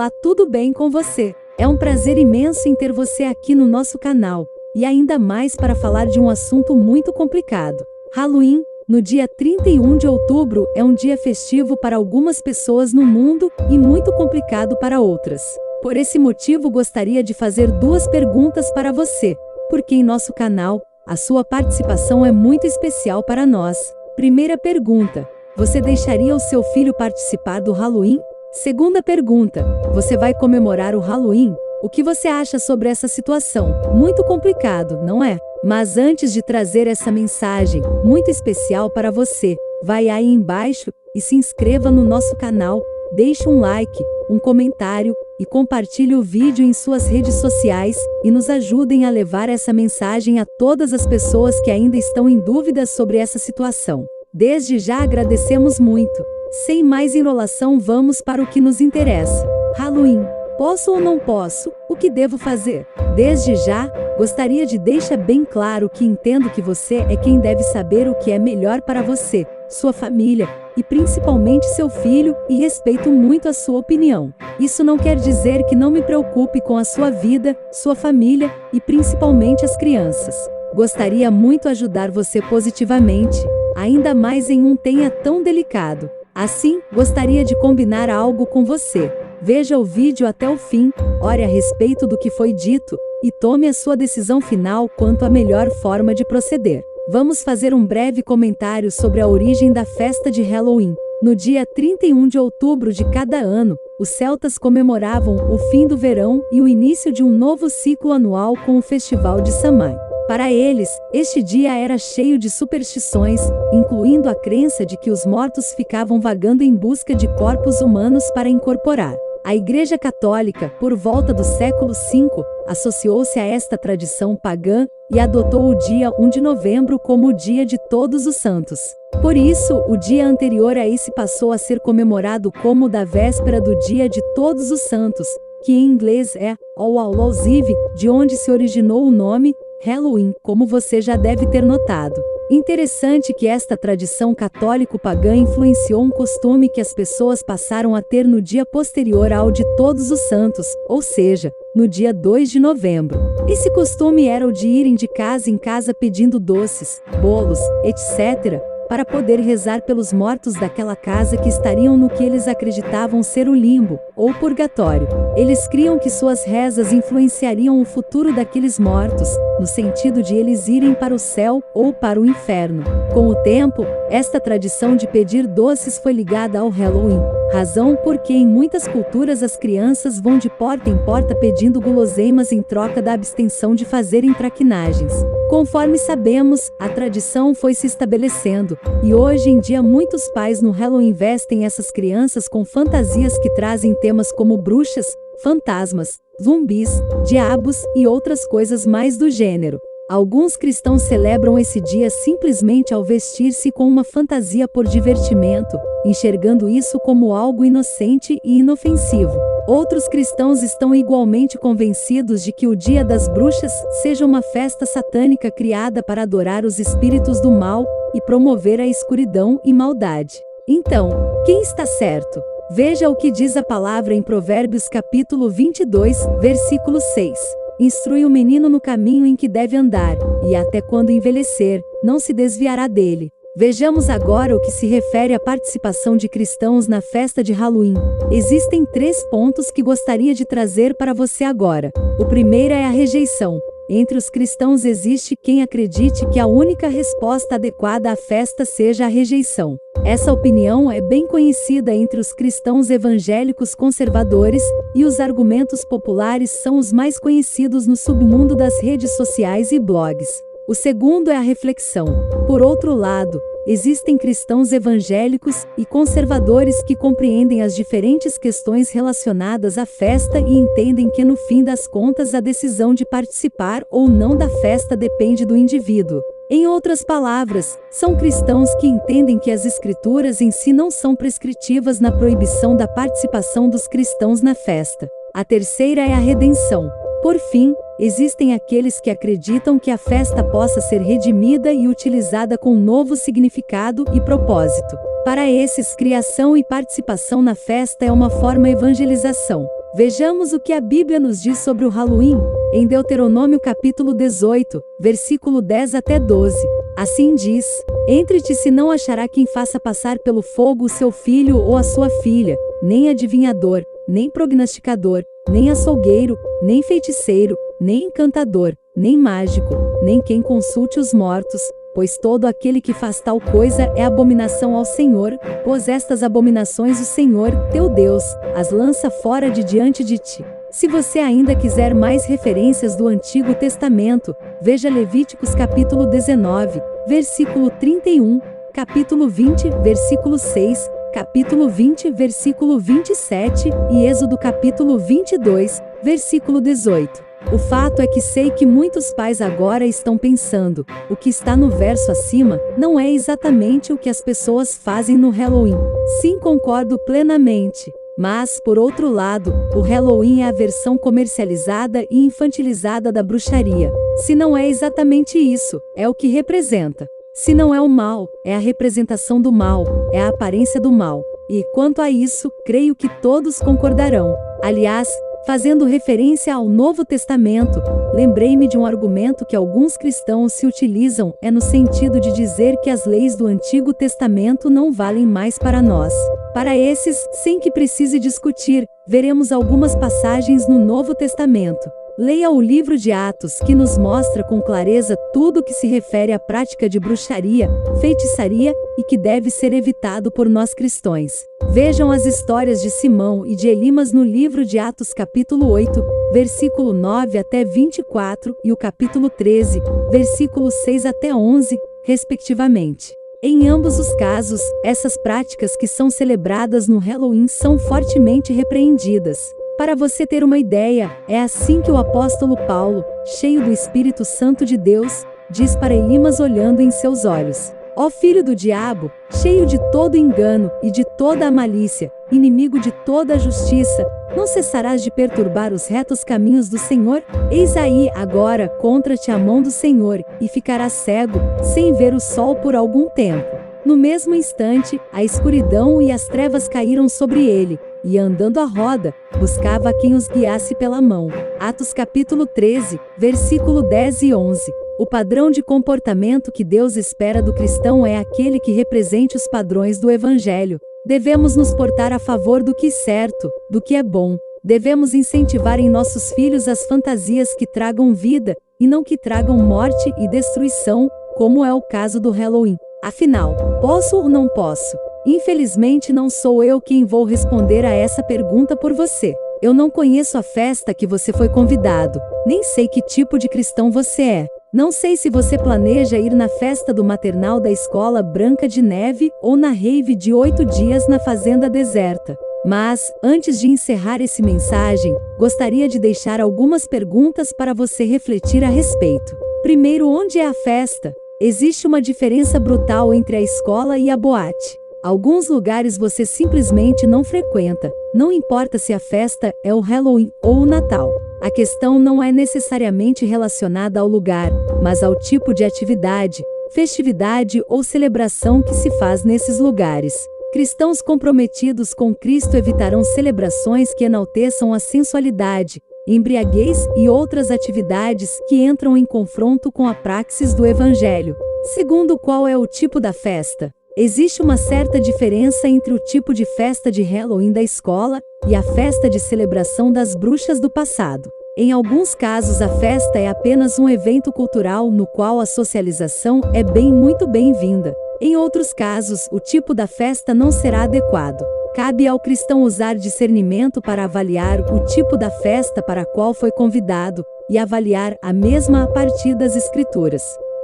Olá, tudo bem com você? É um prazer imenso em ter você aqui no nosso canal, e ainda mais para falar de um assunto muito complicado. Halloween, no dia 31 de outubro, é um dia festivo para algumas pessoas no mundo e muito complicado para outras. Por esse motivo, gostaria de fazer duas perguntas para você, porque em nosso canal, a sua participação é muito especial para nós. Primeira pergunta: você deixaria o seu filho participar do Halloween? Segunda pergunta: você vai comemorar o Halloween? O que você acha sobre essa situação? Muito complicado, não é? Mas antes de trazer essa mensagem muito especial para você, vai aí embaixo e se inscreva no nosso canal, deixe um like, um comentário e compartilhe o vídeo em suas redes sociais e nos ajudem a levar essa mensagem a todas as pessoas que ainda estão em dúvidas sobre essa situação. Desde já agradecemos muito. Sem mais enrolação, vamos para o que nos interessa. Halloween. Posso ou não posso? O que devo fazer? Desde já, gostaria de deixar bem claro que entendo que você é quem deve saber o que é melhor para você, sua família e principalmente seu filho, e respeito muito a sua opinião. Isso não quer dizer que não me preocupe com a sua vida, sua família e principalmente as crianças. Gostaria muito ajudar você positivamente, ainda mais em um tema tão delicado. Assim, gostaria de combinar algo com você. Veja o vídeo até o fim, ore a respeito do que foi dito, e tome a sua decisão final quanto à melhor forma de proceder. Vamos fazer um breve comentário sobre a origem da festa de Halloween. No dia 31 de outubro de cada ano, os celtas comemoravam o fim do verão e o início de um novo ciclo anual com o Festival de Samhain. Para eles, este dia era cheio de superstições, incluindo a crença de que os mortos ficavam vagando em busca de corpos humanos para incorporar. A Igreja Católica, por volta do século V, associou-se a esta tradição pagã e adotou o dia 1 de novembro como o Dia de Todos os Santos. Por isso, o dia anterior a esse passou a ser comemorado como o da véspera do Dia de Todos os Santos, que em inglês é All Hallows Eve, de onde se originou o nome Halloween, como você já deve ter notado. Interessante que esta tradição católico-pagã influenciou um costume que as pessoas passaram a ter no dia posterior ao de Todos os Santos, ou seja, no dia 2 de novembro. Esse costume era o de irem de casa em casa pedindo doces, bolos, etc., para poder rezar pelos mortos daquela casa que estariam no que eles acreditavam ser o limbo, ou purgatório. Eles criam que suas rezas influenciariam o futuro daqueles mortos, no sentido de eles irem para o céu ou para o inferno. Com o tempo, esta tradição de pedir doces foi ligada ao Halloween, razão porque em muitas culturas as crianças vão de porta em porta pedindo guloseimas em troca da abstenção de fazerem traquinagens. Conforme sabemos, a tradição foi se estabelecendo, e hoje em dia muitos pais no Halloween vestem essas crianças com fantasias que trazem temas como bruxas, fantasmas, zumbis, diabos e outras coisas mais do gênero. Alguns cristãos celebram esse dia simplesmente ao vestir-se com uma fantasia por divertimento, enxergando isso como algo inocente e inofensivo. Outros cristãos estão igualmente convencidos de que o Dia das Bruxas seja uma festa satânica criada para adorar os espíritos do mal e promover a escuridão e maldade. Então, quem está certo? Veja o que diz a palavra em Provérbios capítulo 22, versículo 6. Instrui o menino no caminho em que deve andar, e até quando envelhecer, não se desviará dele. Vejamos agora o que se refere à participação de cristãos na festa de Halloween. Existem 3 pontos que gostaria de trazer para você agora. O primeiro é a rejeição. Entre os cristãos existe quem acredite que a única resposta adequada à festa seja a rejeição. Essa opinião é bem conhecida entre os cristãos evangélicos conservadores, e os argumentos populares são os mais conhecidos no submundo das redes sociais e blogs. O segundo é a reflexão. Por outro lado, existem cristãos evangélicos e conservadores que compreendem as diferentes questões relacionadas à festa e entendem que no fim das contas a decisão de participar ou não da festa depende do indivíduo. Em outras palavras, são cristãos que entendem que as escrituras em si não são prescritivas na proibição da participação dos cristãos na festa. A terceira é a redenção. Por fim, existem aqueles que acreditam que a festa possa ser redimida e utilizada com um novo significado e propósito. Para esses, criação e participação na festa é uma forma de evangelização. Vejamos o que a Bíblia nos diz sobre o Halloween, em Deuteronômio capítulo 18, versículo 10 até 12. Assim diz: Entre-te se não achará quem faça passar pelo fogo o seu filho ou a sua filha, nem adivinhador, nem prognosticador, nem açougueiro, nem feiticeiro, nem encantador, nem mágico, nem quem consulte os mortos, pois todo aquele que faz tal coisa é abominação ao Senhor, pois estas abominações o Senhor, teu Deus, as lança fora de diante de ti. Se você ainda quiser mais referências do Antigo Testamento, veja Levíticos capítulo 19, versículo 31, capítulo 20, versículo 6, capítulo 20, versículo 27 e Êxodo capítulo 22, versículo 18. O fato é que sei que muitos pais agora estão pensando, o que está no verso acima não é exatamente o que as pessoas fazem no Halloween. Sim, concordo plenamente. Mas, por outro lado, o Halloween é a versão comercializada e infantilizada da bruxaria. Se não é exatamente isso, é o que representa. Se não é o mal, é a representação do mal, é a aparência do mal. E, quanto a isso, creio que todos concordarão. Aliás, fazendo referência ao Novo Testamento, lembrei-me de um argumento que alguns cristãos se utilizam, no sentido de dizer que as leis do Antigo Testamento não valem mais para nós. Para esses, sem que precise discutir, veremos algumas passagens no Novo Testamento. Leia o livro de Atos, que nos mostra com clareza tudo o que se refere à prática de bruxaria, feitiçaria e que deve ser evitado por nós cristãos. Vejam as histórias de Simão e de Elimas no livro de Atos capítulo 8, versículo 9 até 24 e o capítulo 13, versículos 6 até 11, respectivamente. Em ambos os casos, essas práticas que são celebradas no Halloween são fortemente repreendidas. Para você ter uma ideia, é assim que o apóstolo Paulo, cheio do Espírito Santo de Deus, diz para Elimas olhando em seus olhos: Ó filho do diabo, cheio de todo engano e de toda a malícia, inimigo de toda a justiça, não cessarás de perturbar os retos caminhos do Senhor? Eis aí agora contra-te a mão do Senhor, e ficarás cego, sem ver o sol por algum tempo. No mesmo instante, a escuridão e as trevas caíram sobre ele, e andando à roda, buscava quem os guiasse pela mão. Atos capítulo 13, versículo 10 e 11. O padrão de comportamento que Deus espera do cristão é aquele que represente os padrões do Evangelho. Devemos nos portar a favor do que é certo, do que é bom. Devemos incentivar em nossos filhos as fantasias que tragam vida, e não que tragam morte e destruição, como é o caso do Halloween. Afinal, posso ou não posso? Infelizmente não sou eu quem vou responder a essa pergunta por você. Eu não conheço a festa que você foi convidado, nem sei que tipo de cristão você é. Não sei se você planeja ir na festa do maternal da escola Branca de Neve ou na rave de 8 dias na fazenda deserta. Mas, antes de encerrar essa mensagem, gostaria de deixar algumas perguntas para você refletir a respeito. Primeiro, onde é a festa? Existe uma diferença brutal entre a escola e a boate. Alguns lugares você simplesmente não frequenta, não importa se a festa é o Halloween ou o Natal. A questão não é necessariamente relacionada ao lugar, mas ao tipo de atividade, festividade ou celebração que se faz nesses lugares. Cristãos comprometidos com Cristo evitarão celebrações que enalteçam a sensualidade, embriaguez e outras atividades que entram em confronto com a praxis do Evangelho. Segundo, qual é o tipo da festa? Existe uma certa diferença entre o tipo de festa de Halloween da escola e a festa de celebração das bruxas do passado. Em alguns casos, a festa é apenas um evento cultural no qual a socialização é muito bem-vinda. Em outros casos, o tipo da festa não será adequado. Cabe ao cristão usar discernimento para avaliar o tipo da festa para a qual foi convidado e avaliar a mesma a partir das Escrituras.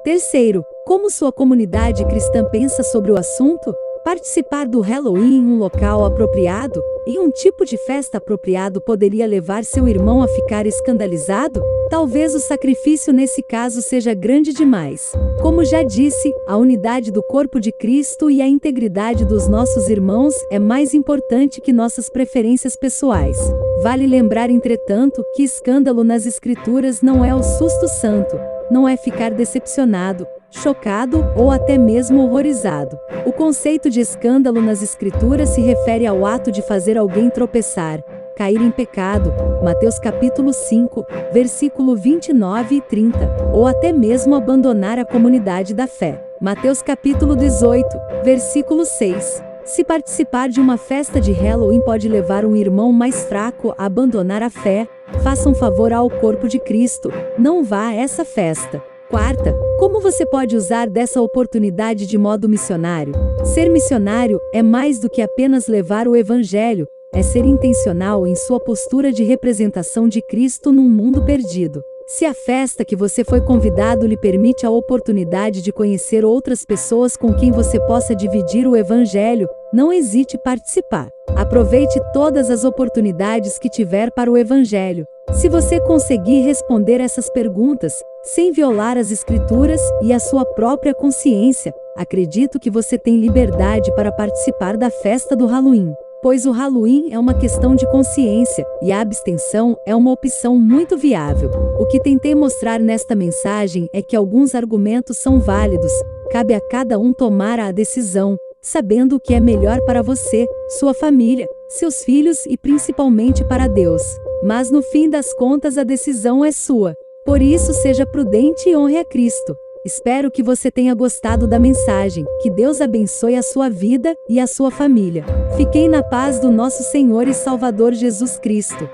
Terceiro, como sua comunidade cristã pensa sobre o assunto? Participar do Halloween em um local apropriado, em um tipo de festa apropriado, poderia levar seu irmão a ficar escandalizado? Talvez o sacrifício nesse caso seja grande demais. Como já disse, a unidade do corpo de Cristo e a integridade dos nossos irmãos é mais importante que nossas preferências pessoais. Vale lembrar, entretanto, que escândalo nas Escrituras não é o susto santo, não é ficar decepcionado, chocado ou até mesmo horrorizado. O conceito de escândalo nas Escrituras se refere ao ato de fazer alguém tropeçar, cair em pecado, Mateus capítulo 5, versículo 29 e 30, ou até mesmo abandonar a comunidade da fé, Mateus capítulo 18, versículo 6. Se participar de uma festa de Halloween pode levar um irmão mais fraco a abandonar a fé, faça um favor ao corpo de Cristo, não vá a essa festa. Quarta, como você pode usar dessa oportunidade de modo missionário? Ser missionário é mais do que apenas levar o Evangelho, é ser intencional em sua postura de representação de Cristo num mundo perdido. Se a festa que você foi convidado lhe permite a oportunidade de conhecer outras pessoas com quem você possa dividir o Evangelho, não hesite em participar. Aproveite todas as oportunidades que tiver para o Evangelho. Se você conseguir responder essas perguntas, sem violar as Escrituras e a sua própria consciência, acredito que você tem liberdade para participar da festa do Halloween. Pois o Halloween é uma questão de consciência, e a abstenção é uma opção muito viável. O que tentei mostrar nesta mensagem é que alguns argumentos são válidos, cabe a cada um tomar a decisão, sabendo o que é melhor para você, sua família, seus filhos e principalmente para Deus. Mas no fim das contas a decisão é sua. Por isso seja prudente e honre a Cristo. Espero que você tenha gostado da mensagem, que Deus abençoe a sua vida e a sua família. Fiquem na paz do nosso Senhor e Salvador Jesus Cristo.